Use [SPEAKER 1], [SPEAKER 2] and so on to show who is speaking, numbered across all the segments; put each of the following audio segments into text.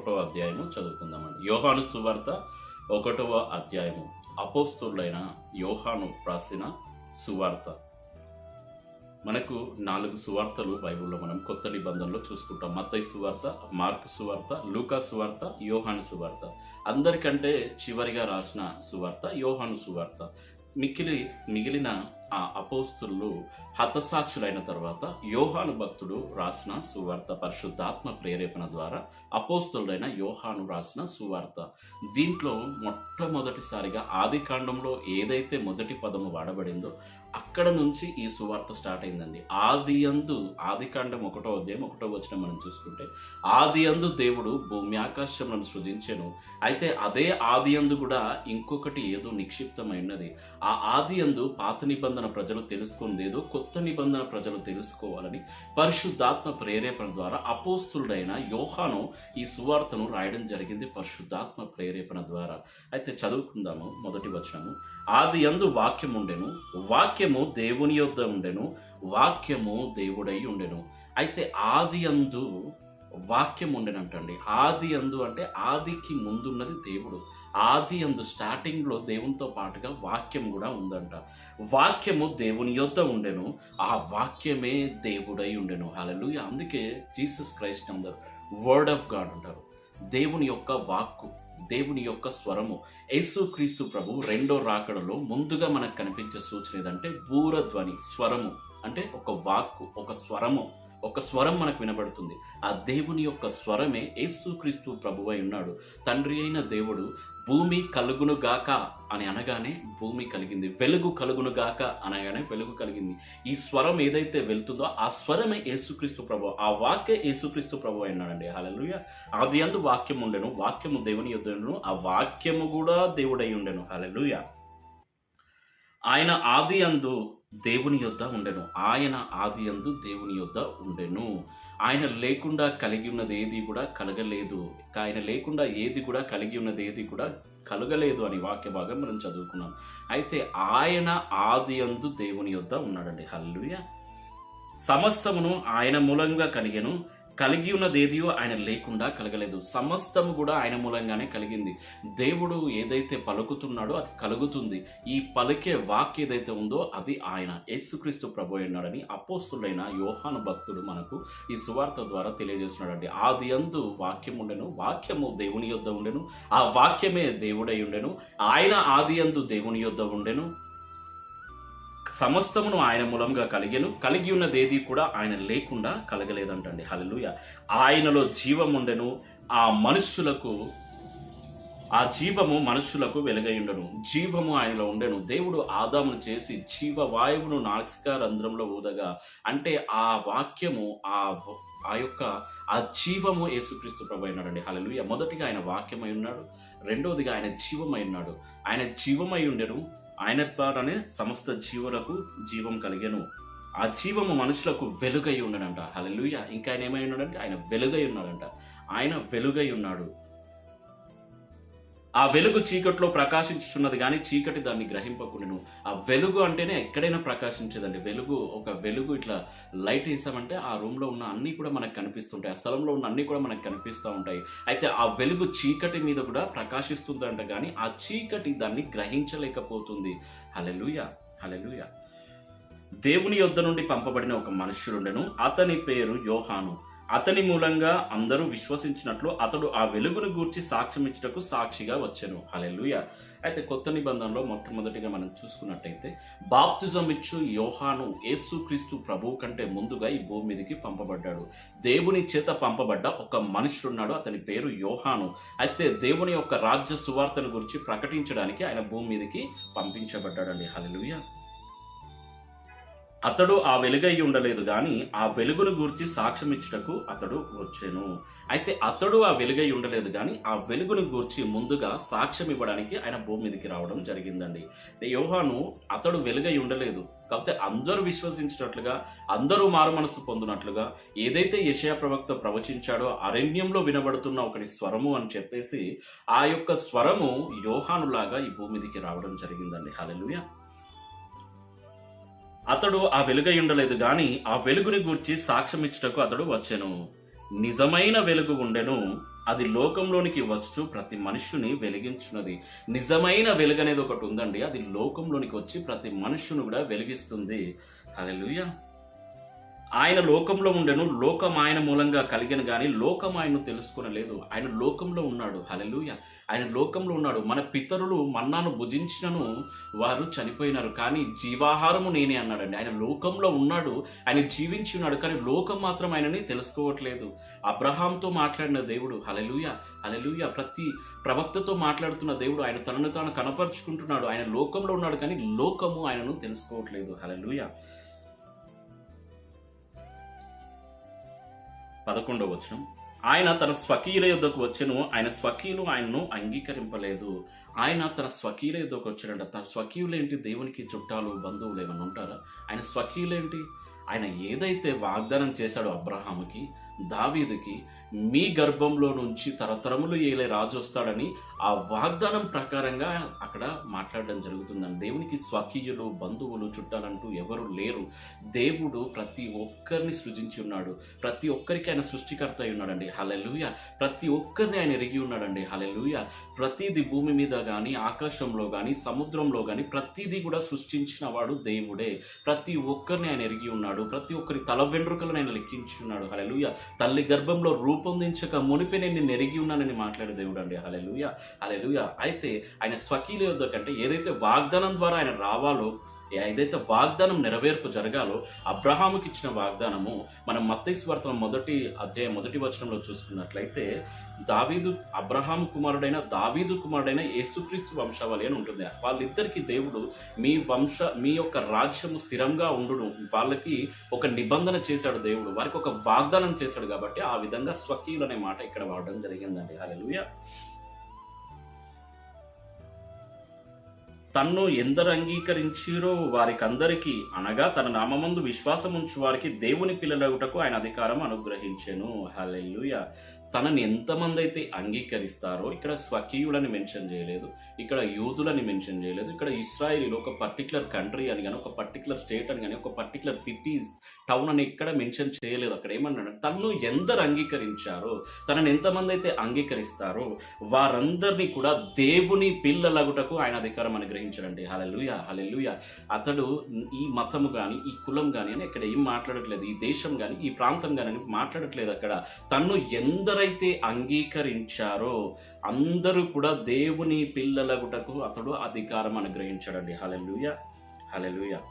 [SPEAKER 1] 1వ అధ్యాయము చదువుకుందామండి. యోహాను సువార్త 1వ అధ్యాయము. అపోస్తలుడైన యోహాను రాసిన సువార్త. మనకు 4 సువార్తలు బైబిల్లో మనం కొత్త నిబంధనలో చూసుకుంటాం. మత్తయి సువార్త, మార్కు సువార్త, లూకా సువార్త, యోహాను సువార్త. అందరికంటే చివరిగా రాసిన సువార్త యోహాను సువార్త. మిగిలిన ఆ అపోస్తులు హతసాక్షులైన తర్వాత యోహాను భక్తుడు రాసిన సువార్త, పరిశుద్ధాత్మ ప్రేరేపణ ద్వారా అపోస్తులుడైన యోహాను రాసిన సువార్త. దీంట్లో మొట్టమొదటిసారిగా ఆది కాండంలో ఏదైతే మొదటి పదము వాడబడిందో అక్కడ నుంచి ఈ సువార్త స్టార్ట్ అయిందండి. ఆది కాండం 1వ అధ్యాయం 1వ వచనం మనం చూసుకుంటే, ఆది అందు దేవుడు భూమి ఆకాశములను సృజించెను. అయితే అదే ఆది అందు కూడా ఇంకొకటి ఏదో నిక్షిప్తమైనది. ఆ ఆది అందు పాత నిబంధన ప్రజలు తెలుసుకునేదో కొత్త నిబంధన ప్రజలు తెలుసుకోవాలని పరిశుద్ధాత్మ ప్రేరేపణ ద్వారా అపోస్తులుడైన యోహాను ఈ సువార్తను రాయడం జరిగింది, పరిశుద్ధాత్మ ప్రేరేపణ ద్వారా. అయితే చదువుకుందాము. మొదటి వచనము. ఆది యందు వాక్యం ఉండెను, వాక్యము దేవుని యొద్ద ఉండెను, వాక్యము దేవుడై ఉండెను. అయితే ఆది యందు వాక్యం ఉండెనంటండి. ఆది యందు అంటే ఆదికి ముందున్నది దేవుడు. ఆది యందు స్టార్టింగ్లో దేవునితో పాటుగా వాక్యం కూడా ఉందంట. వాక్యము దేవుని యొద్ద ఉండెను, ఆ వాక్యమే దేవుడై ఉండెను. హల్లెలూయా. అందుకే జీసస్ క్రైస్ట్ అందరు వర్డ్ ఆఫ్ గాడ్ అంటారు. దేవుని యొక్క వాక్కు, దేవుని యొక్క స్వరము. యేసుక్రీస్తు ప్రభు 2వ రాకడలో ముందుగా మనకు కనిపించే సూచన ఏదంటే బూరధ్వని, స్వరము. అంటే ఒక వాక్కు, ఒక స్వరం మనకు వినబడుతుంది. ఆ దేవుని యొక్క స్వరమే యేసుక్రీస్తు ప్రభువై ఉన్నాడు. తండ్రి అయిన దేవుడు భూమి కలుగును గాక అని అనగానే భూమి కలిగింది, వెలుగు కలుగును గాక అనగానే వెలుగు కలిగింది. ఈ స్వరం ఏదైతే వెళ్తుందో ఆ స్వరమే యేసుక్రీస్తు ప్రభు, ఆ వాక్య యేసుక్రీస్తు ప్రభు అయినాడండి. హల్లెలూయా. ఆది యందు వాక్యం ఉండెను, వాక్యము దేవుని యొద్ద ఉండెను, ఆ వాక్యము కూడా దేవుడై ఉండెను. హల్లెలూయా. ఆయన ఆది యందు దేవుని యొద్ద ఉండెను, ఆయన ఆది యందు దేవుని యొద్ద ఉండెను. ఆయన లేకుండా కలిగి ఉన్నది ఏది కూడా కలగలేదు, ఆయన లేకుండా ఏది కూడా కలిగి ఉన్నది ఏది కూడా కలగలేదు అని వాక్య భాగం మనం చదువుకున్నాం. అయితే ఆయన ఆది యందు దేవుని యొద్ద ఉన్నాడండి. హల్లెలూయా. సమస్తమును ఆయన మూలంగా కలిగి ఉన్నది ఏదియో ఆయన లేకుండా కలగలేదు. సమస్తము కూడా ఆయన మూలంగానే కలిగింది. దేవుడు ఏదైతే పలుకుతున్నాడో అది కలుగుతుంది. ఈ పలికే వాక్య ఏదైతే ఉందో అది ఆయన యేసుక్రీస్తు ప్రభు ఉన్నాడని అపోస్తులైన యోహాను భక్తుడు మనకు ఈ సువార్త ద్వారా తెలియజేస్తున్నాడండి. ఆది యందు వాక్యం ఉండెను, వాక్యము దేవుని యొద్ద ఉండెను, ఆ వాక్యమే దేవుడై ఉండెను. ఆయన ఆది యందు దేవుని యొద్ద ఉండెను, సమస్తమును ఆయన మూలంగా కలిగి ఉన్నది ఏది కూడా ఆయన లేకుండా కలగలేదంటండి. హల్లెలూయా. ఆయనలో జీవం ఉండెను, ఆ జీవము మనుషులకు వెలుగై ఉండెను. జీవము ఆయనలో ఉండెను. దేవుడు ఆదామును చేసి జీవవాయువును నాసికా రంధ్రంలో ఊదగా, అంటే ఆ వాక్యము ఆ జీవము యేసుక్రీస్తు ప్రభు అయినాడండి. హల్లెలూయా. మొదటిగా ఆయన వాక్యమై ఉన్నాడు, రెండవదిగా ఆయన జీవమై ఉన్నాడు. ఆయన జీవమై ఉండెను, ఆయన ద్వారానే సమస్త జీవులకు జీవం కలిగెను. ఆ జీవము మనుషులకు వెలుగై ఉండడంట. హల్లెలూయా. ఇంకా ఆయన ఏమై ఉన్నాడంటే ఆయన వెలుగై ఉన్నాడంట. ఆయన వెలుగై ఉన్నాడు. ఆ వెలుగు చీకట్లో ప్రకాశించుచున్నది కానీ చీకటి దాన్ని గ్రహింపకుండెను. ఆ వెలుగు అంటేనే ఎక్కడైనా ప్రకాశించేదండి. వెలుగు ఇట్లా లైట్ వేసామంటే ఆ రూమ్లో ఉన్న అన్నీ కూడా మనకు కనిపిస్తుంటాయి, ఆ స్థలంలో ఉన్న అన్నీ కూడా మనకు కనిపిస్తూ ఉంటాయి. అయితే ఆ వెలుగు చీకటి మీద కూడా ప్రకాశిస్తుందంట, కానీ ఆ చీకటి దాన్ని గ్రహించలేకపోతుంది. హల్లెలూయా. హల్లెలూయా. దేవుని యొద్ద నుండి పంపబడిన ఒక మనుష్యుడుండెను, అతని పేరు యోహాను. అతని మూలంగా అందరూ విశ్వసించినట్లు అతడు ఆ వెలుగును గూర్చి సాక్ష్యం ఇచ్చుటకు సాక్షిగా వచ్చెను. హల్లెలూయా. అయితే కొత్త నిబంధనలో మొట్టమొదటిగా మనం చూసుకున్నట్టయితే బాప్తిజం ఇచ్చు యోహాను యేసుక్రీస్తు ప్రభువు కంటే ముందుగా ఈ భూమి మీదకి పంపబడ్డాడు. దేవుని చేత పంపబడ్డ ఒక మనుష్యుడున్నాడు, అతని పేరు యోహాను. అయితే దేవుని యొక్క రాజ్య సువార్తను గురించి ప్రకటించడానికి ఆయన భూమి మీదకి పంపించబడ్డాడండి. హల్లెలూయా. అతడు ఆ వెలుగై ఉండలేదు గాని ఆ వెలుగును గూర్చి సాక్ష్యం ఇచ్చుటకు అతడు వచ్చెను. అయితే అతడు ఆ వెలుగై ఉండలేదు కానీ ఆ వెలుగును గూర్చి ముందుగా సాక్ష్యం ఇవ్వడానికి ఆయన భూమి మీదకి రావడం జరిగిందండి. యోహాను అతడు వెలుగై ఉండలేదు, కాకపోతే అందరూ విశ్వసించినట్లుగా, అందరూ మారు మనసు పొందినట్లుగా ఏదైతే యెషయా ప్రవక్త ప్రవచించాడో అరణ్యంలో వినబడుతున్న ఒకటి స్వరము అని చెప్పేసి ఆ యొక్క స్వరము యోహానులాగా ఈ భూమి మీదకి రావడం జరిగిందండి. హల్లెలూయా. అతడు ఆ వెలుగై ఉండలేదు గాని ఆ వెలుగుని గూర్చి సాక్ష్యం ఇచ్చుటకు అతడు వచ్చెను. నిజమైన వెలుగు ఉండెను, అది లోకంలోనికి వచ్చు ప్రతి మనుష్యుని వెలిగించున్నది. నిజమైన వెలుగు అనేది ఒకటి ఉందండి, అది లోకంలోనికి వచ్చి ప్రతి మనుష్యుని కూడా వెలిగిస్తుంది. హల్లెలూయా. ఆయన లోకంలో ఉండెను, లోకం ఆయన మూలంగా కలిగను గాని లోకం ఆయన్ను తెలుసుకొనలేదు. ఆయన లోకంలో ఉన్నాడు. హల్లెలూయా. ఆయన లోకంలో ఉన్నాడు. మన పితరులు మన్నాను భుజించినను వారు చనిపోయినారు, కానీ జీవాహారము నేనే అన్నాడండి. ఆయన లోకంలో ఉన్నాడు, ఆయన జీవించి ఉన్నాడు, కానీ లోకం మాత్రం ఆయనని తెలుసుకోవట్లేదు. అబ్రహాంతో మాట్లాడిన దేవుడు, హల్లెలూయా హల్లెలూయా, ప్రతి ప్రవక్తతో మాట్లాడుతున్న దేవుడు ఆయన తనను తాను కనపరుచుకుంటున్నాడు. ఆయన లోకంలో ఉన్నాడు, కానీ లోకము ఆయనను తెలుసుకోవట్లేదు. హల్లెలూయా. 11వ వచనం, ఆయన తన స్వకీయుల యొద్దకు వచ్చెను, ఆయన స్వకీయులు ఆయన్ను అంగీకరింపలేదు. ఆయన తన స్వకీయుల యొద్దకు వచ్చాడంట. తన స్వకీయులేంటి? దేవునికి చుట్టాలు, బంధువులు ఏమైనా ఉంటారా? ఆయన స్వకీయులేంటి? ఆయన ఏదైతే వాగ్దానం చేశాడో అబ్రహాముకి, దావీదుకి, మీ గర్భంలో నుంచి తరతరములు ఏలే రాజు వస్తాడని ఆ వాగ్దానం ప్రకారంగా అక్కడ మాట్లాడడం జరుగుతుందండి. దేవునికి స్వకీయులు, బంధువులు, చుట్టాలంటూ ఎవరు లేరు. దేవుడు ప్రతి ఒక్కరిని సృజించి ఉన్నాడు. ప్రతి ఒక్కరికి ఆయన సృష్టికర్త అయి ఉన్నాడండి. హల్లెలూయా. ప్రతి ఒక్కరిని ఆయన ఎరిగి ఉన్నాడండి. హల్లెలూయా. ప్రతిదీ భూమి మీద కానీ, ఆకాశంలో కానీ, సముద్రంలో కానీ ప్రతిదీ కూడా సృష్టించిన వాడు దేవుడే. ప్రతి ఒక్కరిని ఆయన ఎరిగి ఉన్నాడు. ప్రతి ఒక్కరి తల వెంట్రుకలను ఆయన లెక్కించి ఉన్నాడు. హల్లెలూయా. తల్లి గర్భంలో రూపొందించక మునిపే నేను ఎరిగి ఉన్నానని మాట్లాడే దేవుడు అండి. హల్లెలూయా హల్లెలూయా. అయితే ఆయన స్వకీయుల యొద్ద కంటే ఏదైతే వాగ్దానం ద్వారా ఆయన రావాలో, ఏదైతే వాగ్దానం నెరవేర్పు జరగాలో, అబ్రహాముకి ఇచ్చిన వాగ్దానము మనం మత్తయి సువార్త 1వ అధ్యాయం 1వ వచనంలో చూసుకున్నట్లయితే, అబ్రహాము కుమారుడైన దావీదు కుమారుడైన యేసుక్రీస్తు వంశావళి అని ఉంటుంది. వాళ్ళిద్దరికి దేవుడు మీ యొక్క రాజ్యము స్థిరంగా ఉండును, వాళ్ళకి ఒక నిబంధన చేశాడు దేవుడు, వారికి ఒక వాగ్దానం చేశాడు. కాబట్టి ఆ విధంగా స్వకీయులు అనే మాట ఇక్కడ వాడడం జరిగిందండి. హల్లెలూయా. తన్ను ఎందరు అంగీకరించిరో వారికందరికీ, అనగా తన నామమందు విశ్వాసం ఉంచు వారికి దేవుని పిల్లలగుటకు ఆయన అధికారం అనుగ్రహించెను. హల్లెలూయా. తనని ఎంతమంది అయితే అంగీకరిస్తారో, ఇక్కడ స్వకీయులని మెన్షన్ చేయలేదు, ఇక్కడ యూదులని మెన్షన్ చేయలేదు, ఇక్కడ ఇశ్రాయేలీలు ఒక పర్టికులర్ కంట్రీ అని కానీ, ఒక పర్టికులర్ స్టేట్ అని కానీ, ఒక పర్టికులర్ సిటీస్, టౌన్ అని ఇక్కడ మెన్షన్ చేయలేదు. అక్కడ ఏమన్నాడు? తన్ను ఎందరు అంగీకరించారో, తనని ఎంతమంది అయితే అంగీకరిస్తారో వారందరినీ కూడా దేవుని పిల్లలగుటకు ఆయన అధికారం అనుగ్రహించాడండి. హల్లెలూయా హల్లెలూయా. అతడు ఈ మతము కానీ, ఈ కులం కానీ అని ఇక్కడ ఏం మాట్లాడట్లేదు, ఈ దేశం కానీ, ఈ ప్రాంతం కానీ అని మాట్లాడట్లేదు. అక్కడ తన్ను ఎందరైతే అంగీకరించారో అందరూ కూడా దేవుని పిల్లలగుటకు అతడు అధికారం అనుగ్రహించాడండి. హల్లెలూయా హల్లెలూయా.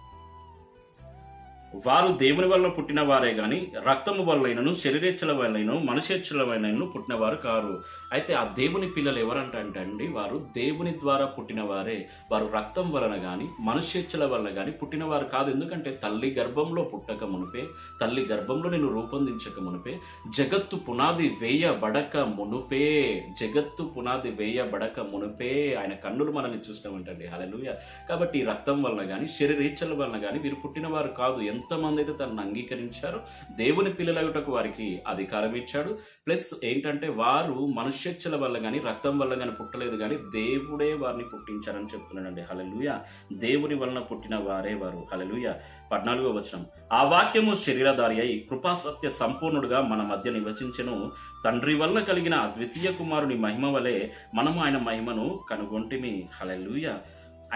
[SPEAKER 1] వారు దేవుని వల్ల పుట్టిన వారే గాని రక్తము వల్లైనను, శరీరేచ్ఛల వల్లైనను, మనుషేచ్ఛల వల్లైనను పుట్టినవారు కారు. అయితే ఆ దేవుని పిల్లలు ఎవరంటే అండి, వారు దేవుని ద్వారా పుట్టిన వారే. వారు రక్తం వలన గాని, మనుషేచ్ఛల వల్ల గాని పుట్టినవారు కాదు. ఎందుకంటే తల్లి గర్భంలో పుట్టక మునిపే, తల్లి గర్భంలో నేను రూపొందించక మునిపే, జగత్తు పునాది వేయబడక మునుపే, జగత్తు పునాది వేయబడక మునుపే ఆయన కన్నులు మనల్ని చూసినామంటండి. హల్లెలూయా. కాబట్టి రక్తం వలన గాని, శరీరేచ్ఛల వలన గాని వీరు పుట్టినవారు కాదు. ఎంతమంది అయితే తనను అంగీకరించారో దేవుని పిల్లలగుటకు వారికి అధికారం ఇచ్చాడు. ప్లస్ ఏంటంటే వారు మనుష్యేచ్ఛల వల్ల కానీ, రక్తం వల్ల కానీ పుట్టలేదు, కానీ దేవుడే వారిని పుట్టించారని చెప్తున్నాడండి. హల్లెలూయా. దేవుని వలన పుట్టిన వారే వారు. హల్లెలూయా. 14వ వచనం, ఆ వాక్యము శరీరధారి అయి కృపాసత్య సంపూర్ణుడుగా మన మధ్య నివసించెను. తండ్రి వలన కలిగిన అద్వితీయ కుమారుని మహిమ వలె మనము ఆయన మహిమను కనుగొంటిమి. హల్లెలూయా.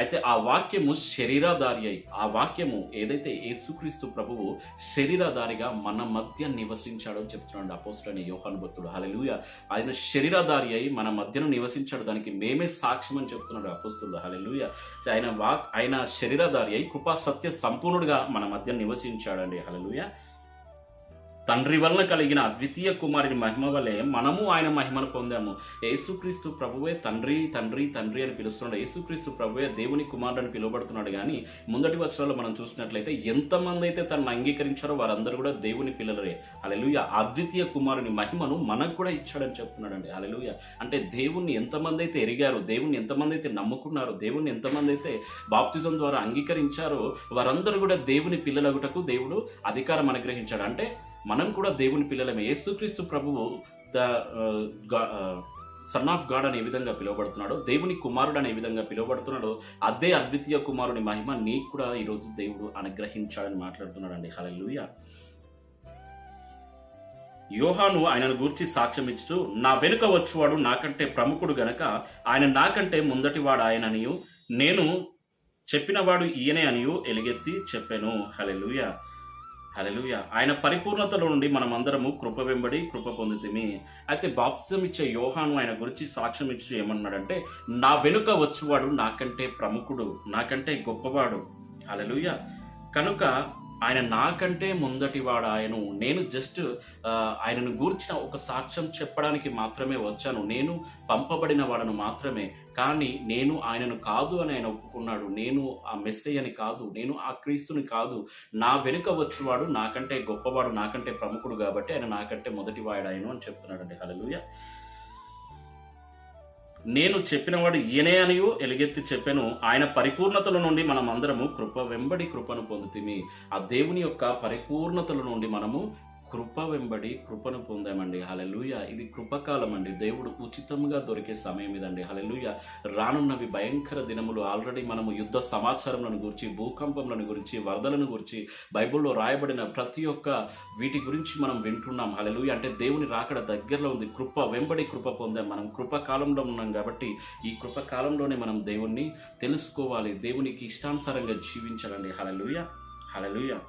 [SPEAKER 1] అయితే ఆ వాక్యము శరీరధారి అయి, ఆ వాక్యము ఏదైతే యేసుక్రీస్తు ప్రభువు శరీరధారిగా మన మధ్య నివసించాడో చెప్తున్నాడు అపోస్తలుడైన యోహాను భక్తుడు. హల్లెలూయా. ఆయన శరీరధారి అయి మన మధ్యను నివసించాడు, దానికి మేమే సాక్ష్యం అని చెప్తున్నాడు అపోస్తలుడు. హల్లెలూయా. ఆయన శరీరధారి అయి కృపా సత్య సంపూర్ణుడుగా మన మధ్య నివసించాడండి. హల్లెలూయా. తండ్రి వలన కలిగిన అద్వితీయ కుమారుని మహిమ వలె మనము ఆయన మహిమను పొందాము. యేసుక్రీస్తు ప్రభువే తండ్రి తండ్రి తండ్రి అని పిలుస్తున్నాడు. యేసుక్రీస్తు ప్రభువే దేవుని కుమారుడు అని పిలువబడుతున్నాడు. కానీ ముందటి వచనాల్లో మనం చూసినట్లయితే ఎంతమంది అయితే తనను అంగీకరించారో వారందరూ కూడా దేవుని పిల్లలే. హల్లెలూయా. అద్వితీయ కుమారుని మహిమను మనకు కూడా ఇచ్చాడని చెప్తున్నాడండి. హల్లెలూయా. అంటే దేవుణ్ణి ఎంతమంది అయితే ఎరిగారు, దేవుణ్ణి ఎంతమంది అయితే నమ్ముకున్నారు, దేవుణ్ణి ఎంతమంది అయితే బాప్తిజం ద్వారా అంగీకరించారో వారందరూ కూడా దేవుని పిల్లలగుటకు దేవుడు అధికారం అనుగ్రహించాడు. అంటే మనం కూడా దేవుని పిల్లలమే. యేసుక్రీస్తు ప్రభువు సన్ ఆఫ్ గాడ్ అని ఏ విధంగా పిలువబడుతున్నాడో, దేవుని కుమారుడు అని ఏ విధంగా పిలువబడుతున్నాడో, అదే అద్వితీయ కుమారుని మహిమ నీకు కూడా ఈరోజు దేవుడు అనుగ్రహించాడని మాట్లాడుతున్నాడండి. హల్లెలూయా. యోహాను ఆయనను గూర్చి సాక్ష్యం ఇస్తూ, నా వెనుక వచ్చువాడు నాకంటే ప్రముఖుడు గనక ఆయన నాకంటే ముందటివాడు ఆయననియు నేను చెప్పినవాడు ఈయనే అనియు ఎలుగెత్తి చెప్పెను. హల్లెలూయా, హల్లెలూయా. ఆయన పరిపూర్ణతలో నుండి మనమందరము కృప వెంబడి కృప పొందితిమి. అయితే బాప్తిజం ఇచ్చే యోహాను ఆయన గురించి సాక్ష్యం ఇచ్చి ఏమన్నాడంటే, నా వెనుక వచ్చువాడు నాకంటే ప్రముఖుడు, నాకంటే గొప్పవాడు. హల్లెలూయా. కనుక ఆయన నాకంటే ముందటివాడు ఆయను. నేను జస్ట్ ఆయనను గూర్చిన ఒక సాక్ష్యం చెప్పడానికి మాత్రమే వచ్చాను. నేను పంపబడిన వాడను మాత్రమే. కానీ నేను ఆయనను కాదు అని ఆయన ఒప్పుకున్నాడు. నేను ఆ మెస్సయ్యని కాదు, నేను ఆ క్రీస్తుని కాదు. నా వెనుక వచ్చేవాడు నాకంటే గొప్పవాడు, నాకంటే ప్రముఖుడు కాబట్టి ఆయన నాకంటే మొదటివాడు ఆయను అని చెప్తున్నాడండి. హల్లెలూయా. నేను చెప్పినవాడు ఈయనే అనియు ఎలుగెత్తి చెప్పెను. ఆయన పరిపూర్ణతల నుండి మనం అందరము కృప వెంబడి కృపను పొందుతిమి. ఆ దేవుని యొక్క పరిపూర్ణతల నుండి మనము కృప వెంబడి కృపను పొందామండి. హల్లెలూయా. ఇది కృపకాలం అండి. దేవుడు ఉచితంగా దొరికే సమయం ఇదండి. హల్లెలూయా. రానున్నవి భయంకర దినములు. ఆల్రెడీ మనము యుద్ధ సమాచారములను గురించి, భూకంపములను గురించి, వరదలను గురించి, బైబిల్లో రాయబడిన ప్రతి ఒక్క వీటి గురించి మనం వింటున్నాం. హల్లెలూయా. అంటే దేవుని రాకడ దగ్గరలో ఉంది. కృప వెంబడి కృప పొందాం. మనం కృపకాలంలో ఉన్నాం కాబట్టి ఈ కృపకాలంలోనే మనం దేవుణ్ణి తెలుసుకోవాలి, దేవునికి ఇష్టానుసారంగా జీవించాలండి. హల్లెలూయా, హల్లెలూయా.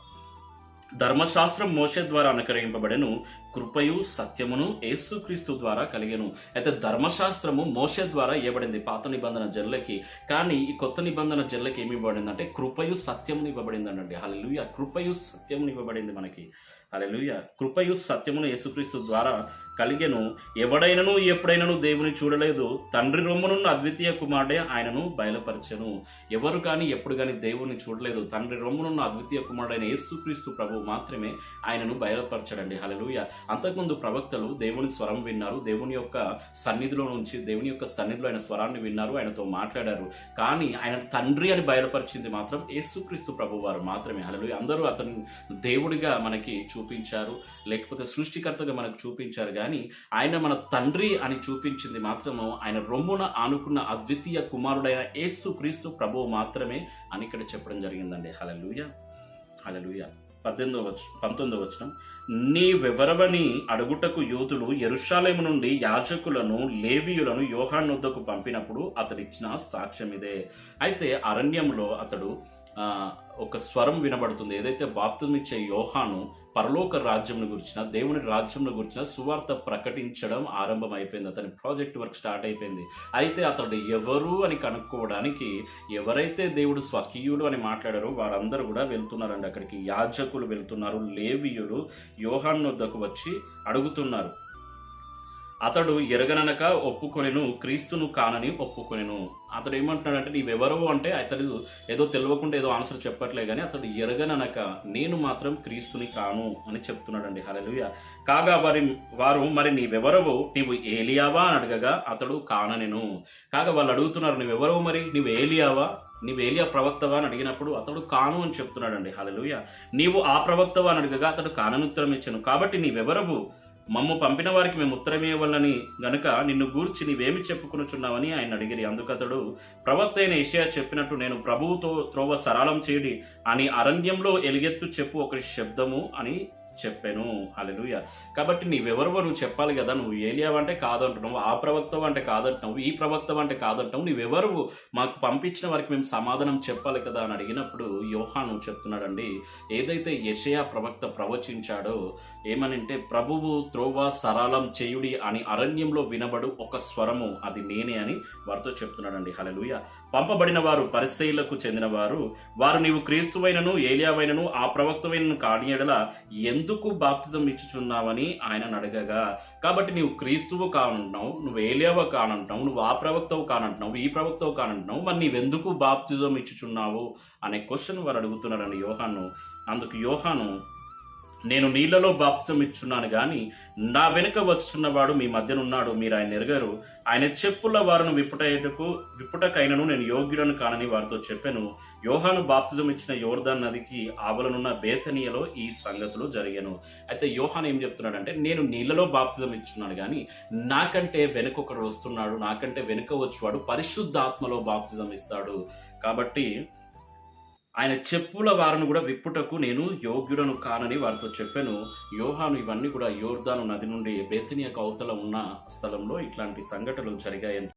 [SPEAKER 1] ధర్మశాస్త్రం మోషే ద్వారా అనుగ్రహింపబడెను, కృపయు సత్యమును యేసుక్రీస్తు ద్వారా కలిగెను. అయితే ధర్మశాస్త్రము మోషే ద్వారా ఇవ్వబడింది పాత నిబంధన జనులకి. కానీ ఈ కొత్త నిబంధన జనులకి ఏమి ఇవ్వబడింది అంటే కృపయు సత్యమును ఇవ్వబడింది అండి. హల్లెలూయా. కృపయు సత్యమును ఇవ్వబడింది మనకి. హల్లెలూయా. కృపయు సత్యమును యేసుక్రీస్తు ద్వారా కలిగెను. ఎవడైనను ఎప్పుడైనను దేవుని చూడలేదు, తండ్రి రొమ్మునున్న అద్వితీయ కుమారుడే ఆయనను బయలుపరచెను. ఎవరు కానీ ఎప్పుడు కానీ దేవుని చూడలేదు. తండ్రి రొమ్మునున్న అద్వితీయ కుమారుడైన యేసుక్రీస్తు ప్రభువు మాత్రమే ఆయనను బయలుపరచడండి. హల్లెలూయా. అంతకుముందు ప్రవక్తలు దేవుని స్వరం విన్నారు, దేవుని యొక్క సన్నిధిలో నుంచి దేవుని యొక్క సన్నిధిలో ఆయన స్వరాన్ని విన్నారు, ఆయనతో మాట్లాడారు. కానీ ఆయన తండ్రి అని బయలుపరిచింది మాత్రం యేసుక్రీస్తు ప్రభు వారు మాత్రమే. హల్లెలూయా. అందరూ అతను దేవుడిగా మనకి చూపించారు, లేకపోతే సృష్టికర్తగా మనకు చూపించారు. కానీ ఆయన మన తండ్రి అని చూపించింది మాత్రము ఆయన రొమ్మున ఆనుకున్న అద్వితీయ కుమారుడైన యేసుక్రీస్తు ప్రభువు మాత్రమే అని ఇక్కడ చెప్పడం జరిగిందండి. హల్లెలూయా, హల్లెలూయా. 19వ వచనం, నీవెవరవని అడుగుటకు యూదులు యెరూషలేము నుండి యాజకులను లేవీయులను యోహాను వద్దకు పంపినప్పుడు అతడిచ్చిన సాక్ష్యం ఇదే. అయితే అరణ్యంలో అతడు ఒక స్వరం వినబడుతుంది. ఏదైతే బాప్తిజం ఇచ్చే యోహాను పరలోక రాజ్యంను గురించిన, దేవుని రాజ్యంను గురించిన సువార్త ప్రకటించడం ఆరంభం అయిపోయింది. అతని ప్రాజెక్ట్ వర్క్ స్టార్ట్ అయిపోయింది. అయితే అతడు ఎవరు అని కనుక్కోవడానికి ఎవరైతే దేవుడు స్వకీయుడు అని మాట్లాడారో వారందరూ కూడా వెళ్తున్నారండి అక్కడికి. యాజకులు వెళ్తున్నారు, లేవీయులు యోహాను వద్దకు వచ్చి అడుగుతున్నారు. అతడు ఎరగననక ఒప్పుకొనెను, క్రీస్తును కానని ఒప్పుకొనెను. అతడు ఏమంటున్నాడంటే నీవెవరు అంటే అతడు ఏదో తెలియకుండా ఏదో ఆన్సర్ చెప్పట్లే కానీ అతడు ఎరగననక నేను మాత్రం క్రీస్తుని కాను అని చెప్తున్నాడండి. హల్లెలూయా. కాగా వారు మరి నీవెవరవు, నీవు ఏలియావా అని అడగగా అతడు కాననెను. కాగా వాళ్ళు అడుగుతున్నారు నీవెవరవు, మరి నీవు ఏలియావా, నీవు ఏలియా ప్రవక్తవా అని అడిగినప్పుడు అతడు కాను అని చెప్తున్నాడండి. హల్లెలూయా. నీవు ఆ ప్రవక్తవా అని అడగగా అతడు కానని ఉత్తరం ఇచ్చాను. కాబట్టి నీవెవరవు, మమ్ము పంపిన వారికి మేము ఉత్తరమివ్వాలని గనుక నిన్ను గూర్చి నీవేమి చెప్పుకొనుచున్నావని ఆయన అడిగిరి. అందుకతడు ప్రవక్త అయిన యెషయా చెప్పినట్టు నేను ప్రభువుతో త్రోవ సరళం చేయడి అని అరణ్యంలో ఎలుగెత్తు చెప్పు ఒక శబ్దము అని చెప్పాను. హల్లెలూయా. కాబట్టి నీవెవరవో నువ్వు చెప్పాలి కదా. నువ్వు ఏలియావు అంటే కాదంటున్నావు, ఆ ప్రవక్తవు అంటే కాదంటున్నావు, ఈ ప్రవక్తవు అంటే కాదంటున్నావు, నీవెవరు, మాకు పంపించిన వారికి మేము సమాధానం చెప్పాలి కదా అని అడిగినప్పుడు యోహాను చెప్తున్నాడండి, ఏదైతే యెషయా ప్రవక్త ప్రవచించాడో ఏమనంటే ప్రభువు త్రోవ సరళం చేయుడి అని అరణ్యంలో వినబడు ఒక స్వరము అది నేనే అని వారితో చెప్తున్నాడండి. హల్లెలూయా. పంపబడిన వారు పరిసయ్యులకు చెందిన వారు నీవు క్రీస్తువైనను ఏలియావైనను ఆ ప్రవక్తవైనను కాని యెడల ఎందుకు బాప్తిజం ఇచ్చుచున్నావని ఆయన అడగగా, కాబట్టి నీవు క్రీస్తువు కానంటున్నావు, నువ్వు ఏలియావు కానంటున్నావు, నువ్వు ఆ ప్రవక్తవు కానంటున్నావు, ఈ ప్రవక్తవు కానంటున్నావు, మరి నీవెందుకు బాప్తిజం ఇచ్చుచున్నావు అనే క్వశ్చన్ వారు అడుగుతున్నారండి యోహాను. అందుకు యోహాను, నేను నీళ్లలో బాప్తిజం ఇచ్చున్నాను గాని నా వెనుక వచ్చుచున్నవాడు మీ మధ్యనున్నాడు, మీరు ఆయన ఎరగరు. ఆయన చెప్పుల వారిని విప్పుటకైనను నేను యోగ్యుడను కానని వారితో చెప్పాను. యోహాను బాప్తిజం ఇచ్చిన యోర్దాన్ నదికి ఆవలనున్న బేతనియలో ఈ సంగతులు జరిగాను. అయితే యోహాను ఏం చెప్తున్నాడంటే నేను నీళ్లలో బాప్తిజం ఇచ్చున్నాను కానీ నాకంటే వెనుకొకడు వస్తున్నాడు, నాకంటే వెనుక వచ్చేవాడు పరిశుద్ధాత్మలో బాప్తిజం ఇస్తాడు. కాబట్టి ఆయన చెప్పుల వారిని కూడా విప్పుటకు నేను యోగ్యుడను కానని వారితో చెప్పాను. యోహాను ఇవన్నీ కూడా యోర్దాను నది నుండి బేతనియకు అవతల ఉన్న స్థలంలో ఇట్లాంటి సంఘటనలు జరిగాయని